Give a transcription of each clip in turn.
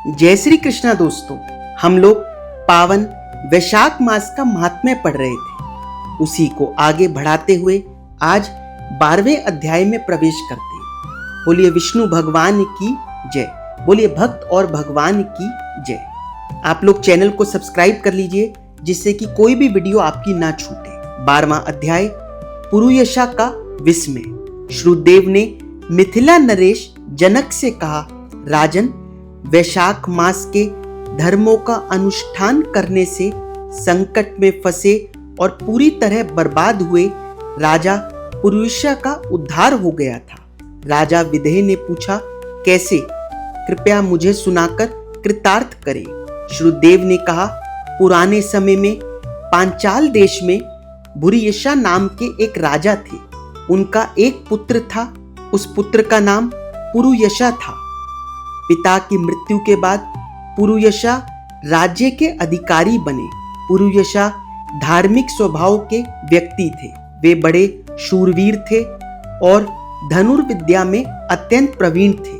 जय श्री कृष्णा दोस्तों। हम लोग पावन वैशाख मास का महात्म्य पढ़ रहे थे। उसी को आगे बढ़ाते हुए आज 12वें अध्याय में प्रवेश करते हैं। बोलिए विष्णु भगवान की जय, बोलिए भक्त और भगवान की जय। आप लोग चैनल को सब्सक्राइब कर लीजिए जिससे कि कोई भी वीडियो आपकी ना छूटे। 12वां अध्याय पुरुयशा का विस्मय। श्रुदेव ने मिथिला नरेश जनक से कहा, राजन, वैशाख मास के धर्मों का अनुष्ठान करने से संकट में फंसे और पूरी तरह बर्बाद हुए राजा पुरुयशा का उद्धार हो गया था। राजा विदेह ने पूछा, कैसे? कृपया मुझे सुनाकर कृतार्थ करें। श्रुदेव ने कहा, पुराने समय में पांचाल देश में पुरुयशा नाम के एक राजा थे। उनका एक पुत्र था। उस पुत्र का नाम पुरुयशा था। पिता की मृत्यु के बाद पुरुयशा राज्य के अधिकारी बने। पुरुयशा धार्मिक स्वभाव के व्यक्ति थे। वे बड़े शूरवीर थे और धनुर्विद्या में अत्यंत प्रवीण थे।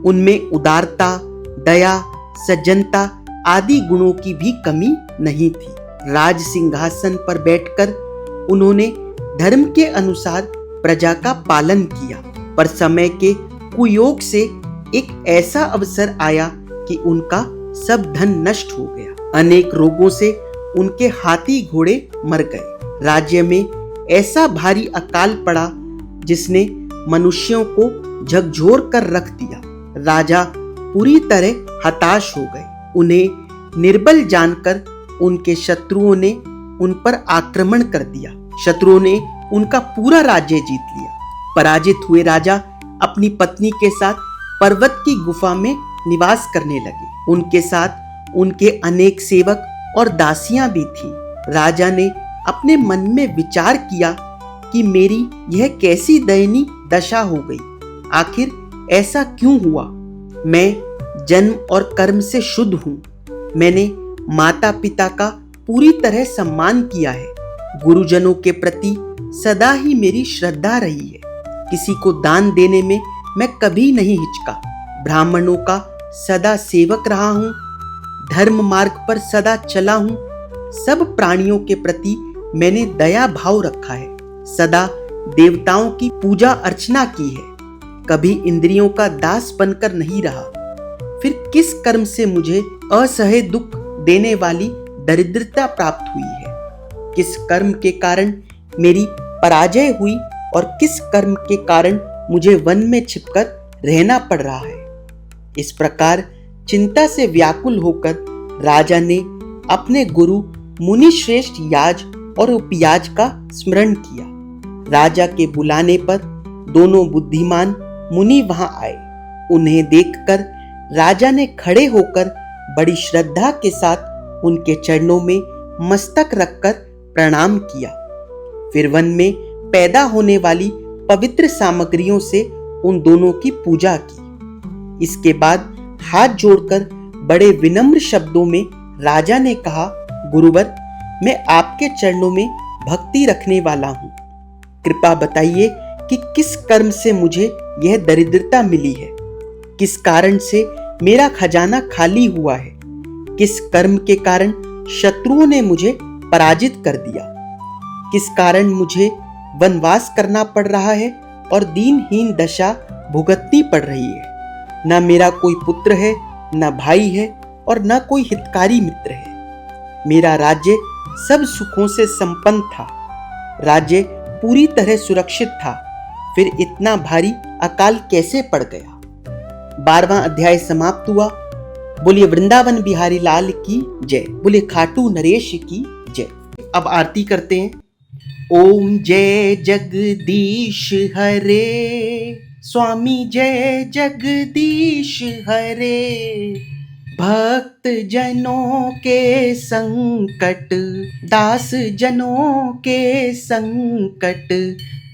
उनमें उदारता, दया, सज्जनता आदि गुणों की भी कमी नहीं थी। राज सिंहासन पर बैठकर उन्होंने धर्म के अनुसार प्रजा का पालन किया, पर समय के कुयोग से एक ऐसा अवसर आया कि उनका सब धन नष्ट हो गया। अनेक रोगों से उनके हाथी घोड़े मर गए। राज्य में ऐसा भारी अकाल पड़ा जिसने मनुष्यों को झकझोर कर रख दिया। राजा पूरी तरह हताश हो गए। उन्हें निर्बल जानकर उनके शत्रुओं ने उन पर आक्रमण कर दिया। शत्रुओं ने उनका पूरा राज्य जीत लिया। पराजित हुए राजा अपनी पत्नी के साथ पर्वत की गुफा में निवास करने लगे। उनके साथ उनके अनेक सेवक और दासियां भी थीं। राजा ने अपने मन में विचार किया कि मेरी यह कैसी दयनीय दशा हो गई। आखिर ऐसा क्यों हुआ? मैं जन्म और कर्म से शुद्ध हूं। मैंने माता पिता का पूरी तरह सम्मान किया है। गुरुजनों के प्रति सदा ही मेरी श्रद्धा रही है। किसी को दान देने में मैं कभी नहीं हिचका। ब्राह्मणों का सदा सेवक रहा हूं। धर्म मार्ग पर सदा चला हूं। सब प्राणियों के प्रति मैंने दया भाव रखा है। सदा देवताओं की पूजा अर्चना की है। कभी इंद्रियों का दास बनकर नहीं रहा। फिर किस कर्म से मुझे असह्य दुख देने वाली दरिद्रता प्राप्त हुई है? किस कर्म के कारण मेरी पराजय हुई और किस कर्म के कारण मुझे वन में छिपकर रहना पड़ रहा है? इस प्रकार चिंता से व्याकुल होकर राजा ने अपने गुरु मुनि श्रेष्ठ याज और उपयाज का स्मरण किया। राजा के बुलाने पर दोनों बुद्धिमान मुनि वहां आए। उन्हें देखकर राजा ने खड़े होकर बड़ी श्रद्धा के साथ उनके चरणों में मस्तक रखकर प्रणाम किया। फिर वन में पैदा होने वाली पवित्र सामग्रियों से उन दोनों की पूजा की। इसके बाद हाथ जोड़कर बड़े विनम्र शब्दों में राजा ने कहा, गुरुवर, मैं आपके चरणों में भक्ति रखने वाला हूं। कृपा बताइए कि किस कर्म से मुझे यह दरिद्रता मिली है? किस कारण से मेरा खजाना खाली हुआ है? किस कर्म के कारण शत्रुओं ने मुझे पराजित कर दिया? किस कारण मुझे वनवास करना पड़ रहा है और दीनहीन दशा भुगतनी पड़ रही है? न मेरा कोई पुत्र है, न भाई है और न कोई हितकारी मित्र है। मेरा राज्य सब सुखों से संपन्न था। राज्य पूरी तरह सुरक्षित था। फिर इतना भारी अकाल कैसे पड़ गया? 12वां अध्याय समाप्त हुआ। बोलिए वृंदावन बिहारी लाल की जय, बोलिए खाटू नरेश की जय। अब आरती करते हैं। ओम जय जगदीश हरे, स्वामी जय जगदीश हरे। भक्त जनों के संकट, दास जनों के संकट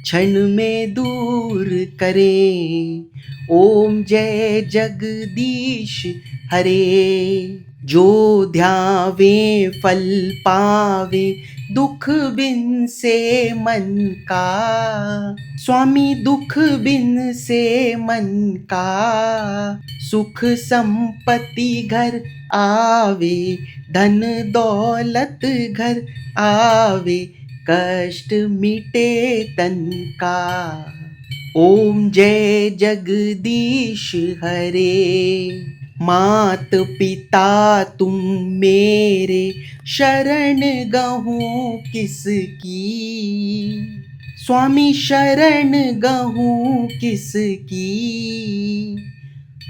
क्षण में दूर करे। ओम जय जगदीश हरे। जो ध्यावे फल पावे, दुख बिन से मन का, स्वामी दुख बिन से मन का, सुख संपत्ति घर आवे, धन दौलत घर आवे, कष्ट मिटे तन का। ओम जय जगदीश हरे। मात पिता तुम मेरे, शरण गहूँ किसकी, स्वामी शरण गहूँ किसकी,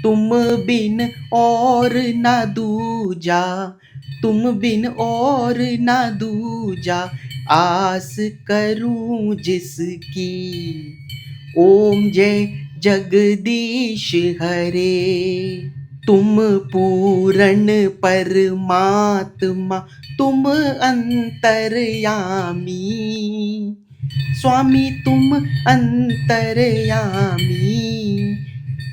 तुम बिन और ना दूजा, तुम बिन और ना दूजा, आस करूं जिसकी। ओम जय जगदीश हरे। तुम पूर्ण परमात्मा, तुम अंतर्यामी, स्वामी तुम अंतर्यामी,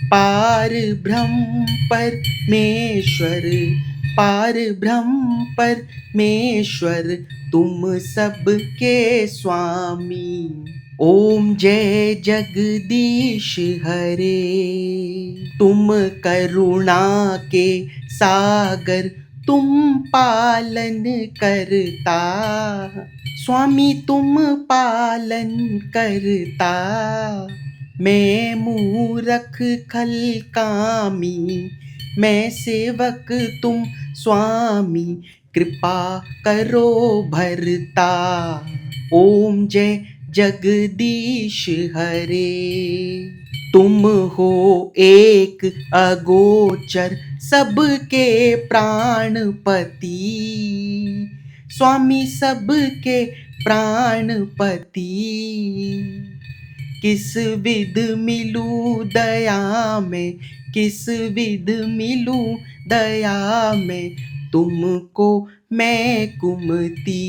पार ब्रह्म परमेश्वर, पार ब्रह्म परमेश्वर, तुम सबके स्वामी। ओम जय जगदीश हरे। तुम करुणा के सागर, तुम पालन करता, स्वामी तुम पालन करता, मैं मूरख खल कामी, मैं सेवक तुम स्वामी, कृपा करो भरता। ओम जय जगदीश हरे। तुम हो एक अगोचर, सबके प्राणपति, स्वामी सबके प्राणपति, किस विध मिलूं दया में, किस विध मिलूं दया में, तुमको मैं कुमती।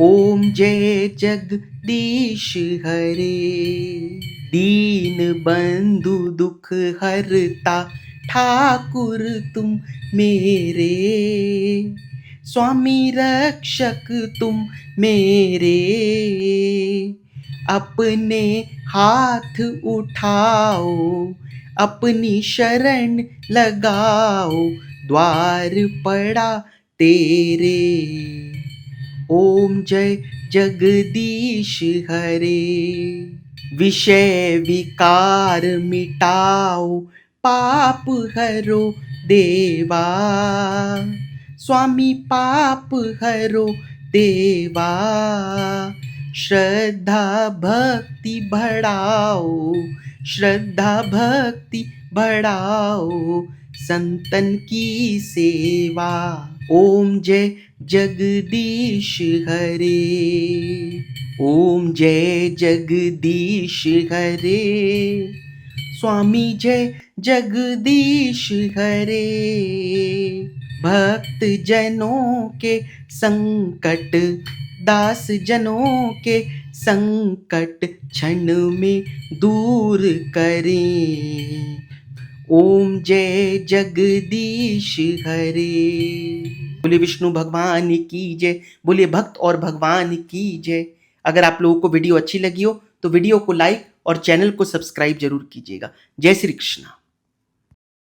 ओम जय जगदीश हरे। दीन बंधु दुख हरता, ठाकुर तुम मेरे, स्वामी रक्षक तुम मेरे, अपने हाथ उठाओ, अपनी शरण लगाओ, द्वार पड़ा तेरे। ओम जय जगदीश हरे। विषय विकार मिटाओ, पाप हरो देवा, स्वामी पाप हरो देवा, श्रद्धा भक्ति बढ़ाओ, श्रद्धा भक्ति बढ़ाओ, संतन की सेवा। ओम जय जगदीश हरे। ओम जय जगदीश हरे। स्वामी जय जगदीश हरे। भक्त जनों के संकट, दास जनों के संकट, क्षण में दूर करें। ओम जय जगदीश हरे। बोले विष्णु भगवान की जय, बोले भक्त और भगवान की जय। अगर आप लोगों को वीडियो अच्छी लगी हो तो वीडियो को लाइक और चैनल को सब्सक्राइब जरूर कीजिएगा। जय श्री कृष्ण।